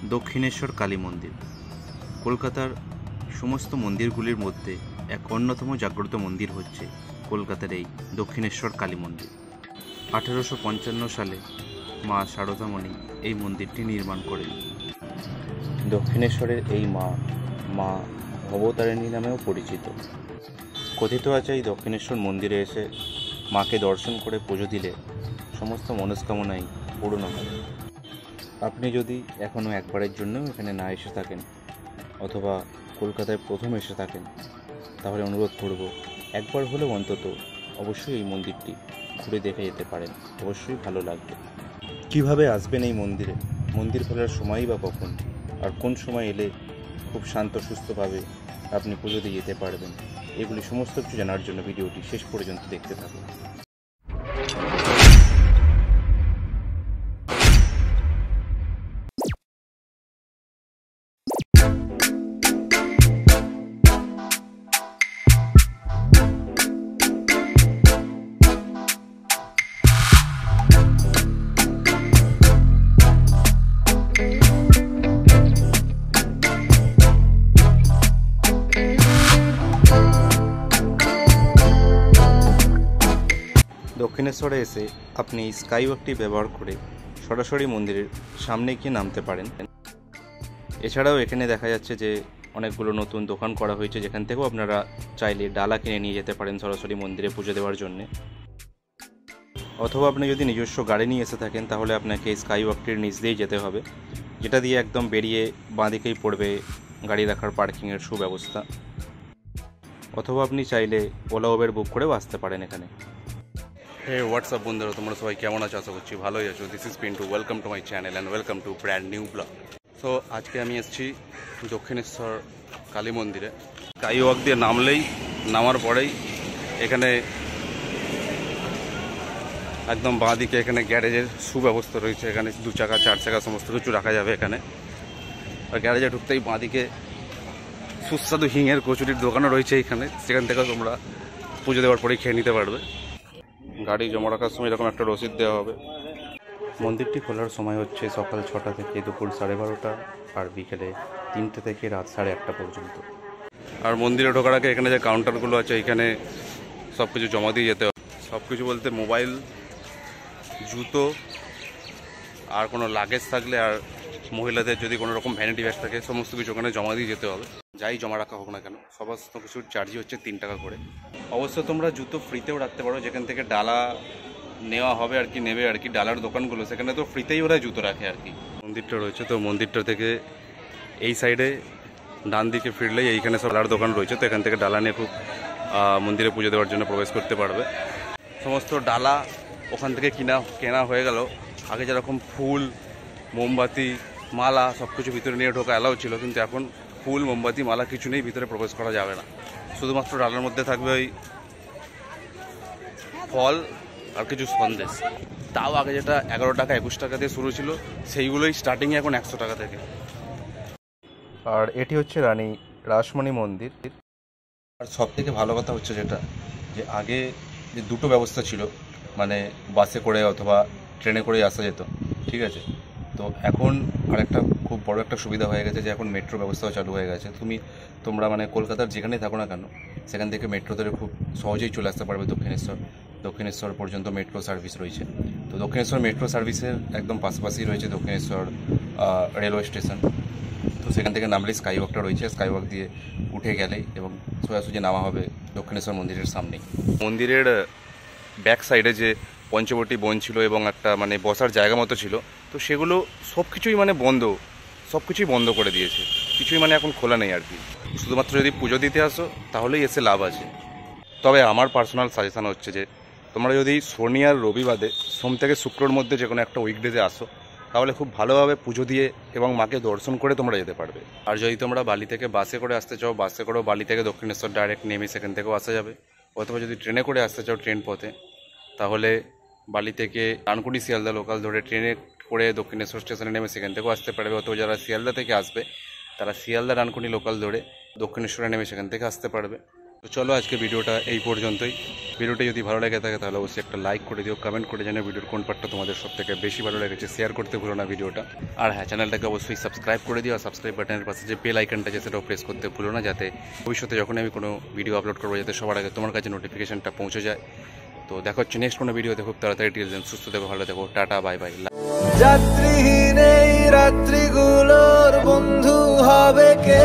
দক্ষিণেশ্বর কালী মন্দির কলকাতার সমস্ত মন্দিরগুলির মধ্যে এক অন্যতম জাগ্রত মন্দির হচ্ছে কলকাতার এই দক্ষিণেশ্বর কালী মন্দির। 1855 সালে মা শারদামণি এই মন্দিরটি নির্মাণ করেন। দক্ষিণেশ্বরের এই মা ভবতারিণী নামেও পরিচিত। কথিত আছে এই দক্ষিণেশ্বর মন্দিরে এসে মাকে দর্শন করে পুজো দিলে সমস্ত মনস্কামনাই পূর্ণ হয়। আপনি যদি এখনও একবারের জন্যও এখানে না এসে থাকেন অথবা কলকাতায় প্রথম এসে থাকেন, তাহলে অনুরোধ করব একবার হলেও অন্তত অবশ্যই এই মন্দিরটি ঘুরে দেখে যেতে পারেন, অবশ্যই ভালো লাগবে। কিভাবে আসবেন এই মন্দিরে, মন্দির খোলার সময়ই বা কখন, আর কোন সময় এলে খুব শান্ত সুস্থভাবে আপনি পুজো দিয়ে যেতে পারবেন, এগুলি সমস্ত কিছু জানার জন্য ভিডিওটি শেষ পর্যন্ত দেখতে থাকুন। দক্ষিণেশ্বরে এসে আপনি স্কাইওয়াকটি ব্যবহার করে সরাসরি মন্দিরের সামনে গিয়ে নামতে পারেন। এছাড়াও এখানে দেখা যাচ্ছে যে অনেকগুলো নতুন দোকান করা হয়েছে, যেখান থেকেও আপনারা চাইলে ডালা কিনে নিয়ে যেতে পারেন সরাসরি মন্দিরে পুজো দেওয়ার জন্যে। অথবা আপনি যদি নিজস্ব গাড়ি নিয়ে এসে থাকেন তাহলে আপনাকে স্কাইওয়াকটির নিচ দিয়েই যেতে হবে, যেটা দিয়ে একদম বেরিয়ে বাঁদিকেই পড়বে গাড়ি রাখার পার্কিংয়ের সুব্যবস্থা। অথবা আপনি চাইলে ওলা উবের বুক করেও আসতে পারেন এখানে। হে হোয়াটসঅ্যাপ বন্ধুরা, তোমরা সবাই কেমন আছো? আশা করছি ভালোই আছো। This is Pintu, welcome to my channel and welcome to brand new blog. So আজকে আমি এসেছি দক্ষিণেশ্বর কালী মন্দিরে। স্কাইওয়াক দিয়ে নামার পরেই এখানে একদম বাঁদিকে এখানে গ্যারেজের সুব্যবস্থা রয়েছে। এখানে 2 চাকা 4 চাকা সমস্ত কিছু রাখা যাবে এখানে। আর গ্যারেজে ঢুকতেই বাঁদিকে সুস্বাদু হিঙের কচুরির দোকানও রয়েছে এখানে, সেখান থেকে তোমরা পুজো দেওয়ার পরেই খেয়ে নিতে পারবে। গাড়ি জমা রাখার সময় এরকম একটা রসিদ দেওয়া হবে। মন্দিরটি খোলার সময় হচ্ছে সকাল 6টা থেকে দুপুর 12:30, আর বিকেলে 3টে থেকে রাত 1:30 পর্যন্ত। আর মন্দিরে ঢোকার আগে এখানে যে কাউন্টারগুলো আছে এখানে সব কিছু জমা দিয়ে যেতে হবে। সব কিছু বলতে মোবাইল, জুতো, আর কোনো লাগেজ থাকলে, আর মহিলাদের যদি কোনো রকম ভ্যানিটি ব্যাগ থাকে, সমস্ত কিছু ওখানে জমা দিয়ে যেতে হবে। যাই জমা রাখা হোক না কেন, সমস্ত কিছুর চার্জই হচ্ছে 3 টাকা করে। অবশ্য তোমরা জুতো ফ্রিতেও রাখতে পারো, যেখান থেকে ডালা নেওয়া হবে আর কি, নেবে আর কি ডালার দোকানগুলো, সেখানে তো ফ্রিতেই ওরা জুতো রাখে আর কি। মন্দিরটা রয়েছে, তো মন্দিরটা থেকে এই সাইডে ডান দিকে ফিরলেই এইখানে সব ডালার দোকান রয়েছে, তো এখান থেকে ডালা নিয়ে খুব মন্দিরে পুজো দেওয়ার জন্য প্রবেশ করতে পারবে। সমস্ত ডালা ওখান থেকে কেনা হয়ে গেল। আগে যেরকম ফুল, মোমবাতি, মালা সব কিছু ভিতরে নিয়ে ঢোকা অ্যালাউ ছিল, কিন্তু এখন ফুল, মোমবাতি, মালা কিছু নেই, ভিতরে প্রবেশ করা যাবে না। শুধুমাত্র ডালার মধ্যে থাকবে ওই ফল আর কিছু সন্দেশ। তাও আগে যেটা 11 টাকা 21 টাকা দিয়ে শুরু ছিল, সেইগুলোই স্টার্টিংয়ে এখন 100 টাকা থেকে। আর এটি হচ্ছে রানী রাসমণি মন্দির। আর সব থেকে ভালো কথা হচ্ছে যেটা, যে আগে যে দুটো ব্যবস্থা ছিল, মানে বাসে করে অথবা ট্রেনে করে আসা যেত, ঠিক আছে, তো এখন আরেকটা খুব বড় একটা সুবিধা হয়ে গেছে যে এখন মেট্রো ব্যবস্থাও চালু হয়ে গেছে। তোমরা মানে কলকাতার যেখানেই থাকো না কেন, সেখান থেকে মেট্রো ধরে খুব সহজেই চলে আসতে পারবে দক্ষিণেশ্বর পর্যন্ত মেট্রো সার্ভিস রয়েছে। তো দক্ষিণেশ্বর মেট্রো সার্ভিসের একদম পাশাপাশি রয়েছে দক্ষিণেশ্বর রেলওয়ে স্টেশন। তো সেখান থেকে নামলেই স্কাইওয়াকটা রয়েছে, স্কাইওয়াক দিয়ে উঠে গেলেই এবং সোজাসুজি নামা হবে দক্ষিণেশ্বর মন্দিরের সামনেই। মন্দিরের ব্যাক সাইডে যে পঞ্চবটী বন ছিল এবং একটা মানে বসার জায়গা মতো ছিল, তো সেগুলো সব কিছুই মানে সব কিছুই বন্ধ করে দিয়েছে, কিছুই মানে এখন খোলা নেই আর কি। শুধুমাত্র যদি পুজো দিতে আসো তাহলেই এসে লাভ আছে। তবে আমার পার্সোনাল সাজেশান হচ্ছে যে তোমরা যদি শনি আর রবি বাদে সোম থেকে শুক্রর মধ্যে যে কোনো একটা উইকডেতে আসো, তাহলে খুব ভালোভাবে পুজো দিয়ে এবং মাকে দর্শন করে তোমরা যেতে পারবে। আর যদি তোমরা বালি থেকে বাসে করে আসতে চাও, বাসে করেও বালি থেকে দক্ষিণেশ্বর ডাইরেক্ট নেমে সেখান থেকেও আসা যাবে। অথবা যদি ট্রেনে করে আসতে চাও ট্রেন পথে, তাহলে বালি থেকে ডানকুনি শিয়ালদা লোকাল ধরে ট্রেনে করে দক্ষিণেশ্বর স্টেশনে নেমে সেখান থেকেও আসতে পারবে। অথবা যারা শিয়ালদা থেকে আসবে তারা শিয়ালদা ডানকুনি লোকাল ধরে দক্ষিণেশ্বরে নেমে সেখান থেকে আসতে পারবে। তো তো চলো আজকে ভিডিওটা এই পর্যন্তই। ভিডিওটা যদি ভালো লেগে থাকে তাহলে অবশ্যই একটা লাইক করে দিও, কমেন্ট করে জানিও ভিডিওর কোন পার্টটা তোমাদের সব থেকে বেশি ভালো লেগেছে, শেয়ার করতে ভুলো না ভিডিওটা। আর হ্যাঁ, চ্যানেলটাকে অবশ্যই সাবস্ক্রাইব করে দিও, আর সাবস্ক্রাইব বাটনের পাশে যে বেল আইকনটা আছে সেটাও প্রেস করতে ভুলো না, যাতে ভবিষ্যতে যখন আমি কোনো ভিডিও আপলোড করবো যাতে সবার আগে তোমার কাছে নোটিফিকেশনটা পৌঁছে যায়। তো দেখা হচ্ছে নেক্সট কোনো ভিডিওতে খুব তাড়াতাড়ি। টিল দেন সুস্থ থেকো, ভালো থেকো, টাটা, বাই বাই। যাত্রীহীন এই রাত্রিগুলোর বন্ধু হবে কে?